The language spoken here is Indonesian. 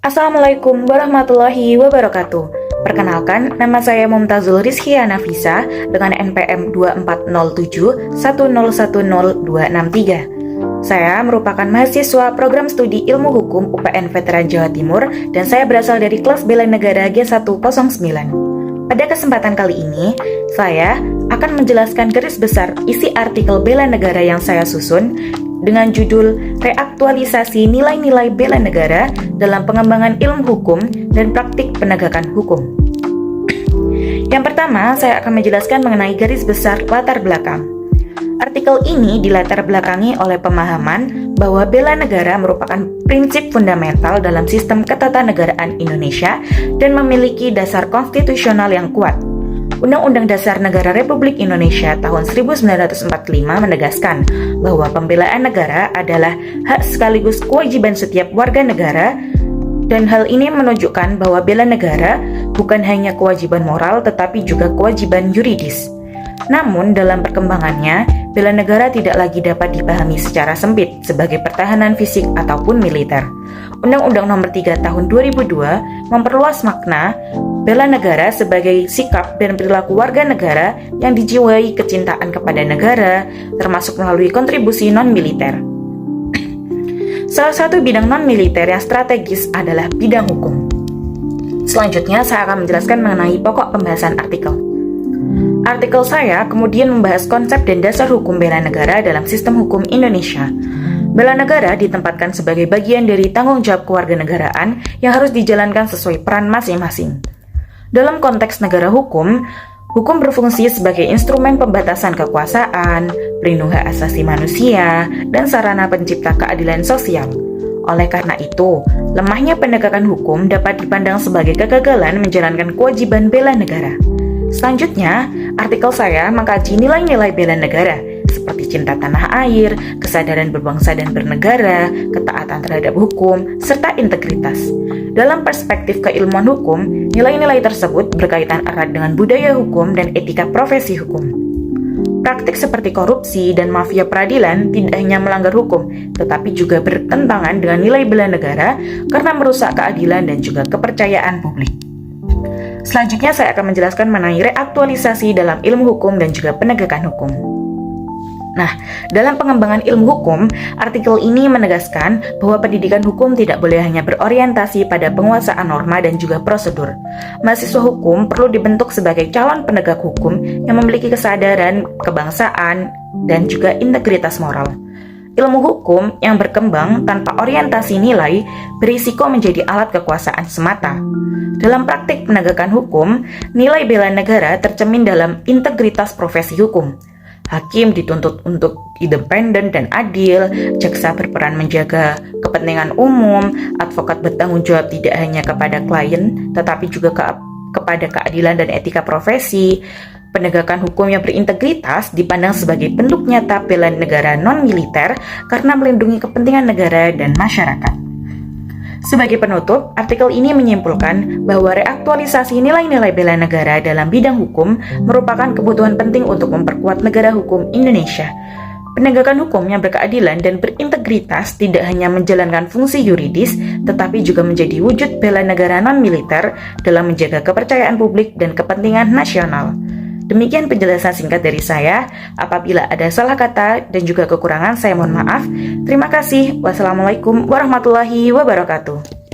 Assalamualaikum warahmatullahi wabarakatuh. Perkenalkan, nama saya Mumtazul Rizkia Nafisa dengan NPM 240710100263. Saya merupakan mahasiswa program studi Ilmu Hukum UPN Veteran Jawa Timur dan saya berasal dari kelas Bela Negara G109. Pada kesempatan kali ini, saya akan menjelaskan garis besar isi artikel bela negara yang saya susun dengan judul Reaktualisasi Nilai-Nilai Bela Negara dalam Pengembangan Ilmu Hukum dan Praktik Penegakan Hukum. Yang pertama, saya akan menjelaskan mengenai garis besar latar belakang. Artikel ini dilatar belakangi oleh pemahaman bahwa bela negara merupakan prinsip fundamental dalam sistem ketatanegaraan Indonesia dan memiliki dasar konstitusional yang kuat. Undang-Undang Dasar Negara Republik Indonesia tahun 1945 menegaskan bahwa pembelaan negara adalah hak sekaligus kewajiban setiap warga negara, dan hal ini menunjukkan bahwa bela negara bukan hanya kewajiban moral tetapi juga kewajiban yuridis. Namun dalam perkembangannya, bela negara tidak lagi dapat dipahami secara sempit sebagai pertahanan fisik ataupun militer. Undang-Undang Nomor 3 Tahun 2002 memperluas makna bela negara sebagai sikap dan perilaku warga negara yang dijiwai kecintaan kepada negara, termasuk melalui kontribusi non-militer. Salah satu bidang non-militer yang strategis adalah bidang hukum. Selanjutnya, saya akan menjelaskan mengenai pokok pembahasan artikel. Artikel saya kemudian membahas konsep dan dasar hukum bela negara dalam sistem hukum Indonesia. Bela negara ditempatkan sebagai bagian dari tanggung jawab kewarganegaraan yang harus dijalankan sesuai peran masing-masing. Dalam konteks negara hukum, hukum berfungsi sebagai instrumen pembatasan kekuasaan, pelindung hak asasi manusia, dan sarana pencipta keadilan sosial. Oleh karena itu, lemahnya penegakan hukum dapat dipandang sebagai kegagalan menjalankan kewajiban bela negara. Selanjutnya, artikel saya mengkaji nilai-nilai bela negara, seperti cinta tanah air, kesadaran berbangsa dan bernegara, ketaatan terhadap hukum, serta integritas. Dalam perspektif keilmuan hukum, nilai-nilai tersebut berkaitan erat dengan budaya hukum dan etika profesi hukum. Praktik seperti korupsi dan mafia peradilan tidak hanya melanggar hukum, tetapi juga bertentangan dengan nilai bela negara karena merusak keadilan dan juga kepercayaan publik. Selanjutnya saya akan menjelaskan mengenai reaktualisasi dalam ilmu hukum dan juga penegakan hukum. Nah, dalam pengembangan ilmu hukum, artikel ini menegaskan bahwa pendidikan hukum tidak boleh hanya berorientasi pada penguasaan norma dan juga prosedur. Mahasiswa hukum perlu dibentuk sebagai calon penegak hukum yang memiliki kesadaran kebangsaan dan juga integritas moral. Ilmu hukum yang berkembang tanpa orientasi nilai berisiko menjadi alat kekuasaan semata. Dalam praktik penegakan hukum, nilai bela negara tercermin dalam integritas profesi hukum. Hakim dituntut untuk independen dan adil, jaksa berperan menjaga kepentingan umum, advokat bertanggung jawab tidak hanya kepada klien, tetapi juga kepada keadilan dan etika profesi. Penegakan hukum yang berintegritas dipandang sebagai bentuk nyata bela negara non-militer karena melindungi kepentingan negara dan masyarakat. Sebagai penutup, artikel ini menyimpulkan bahwa reaktualisasi nilai-nilai bela negara dalam bidang hukum merupakan kebutuhan penting untuk memperkuat negara hukum Indonesia. Penegakan hukum yang berkeadilan dan berintegritas tidak hanya menjalankan fungsi yuridis, tetapi juga menjadi wujud bela negara non-militer dalam menjaga kepercayaan publik dan kepentingan nasional. Demikian penjelasan singkat dari saya. Apabila ada salah kata dan juga kekurangan, saya mohon maaf. Terima kasih. Wassalamualaikum warahmatullahi wabarakatuh.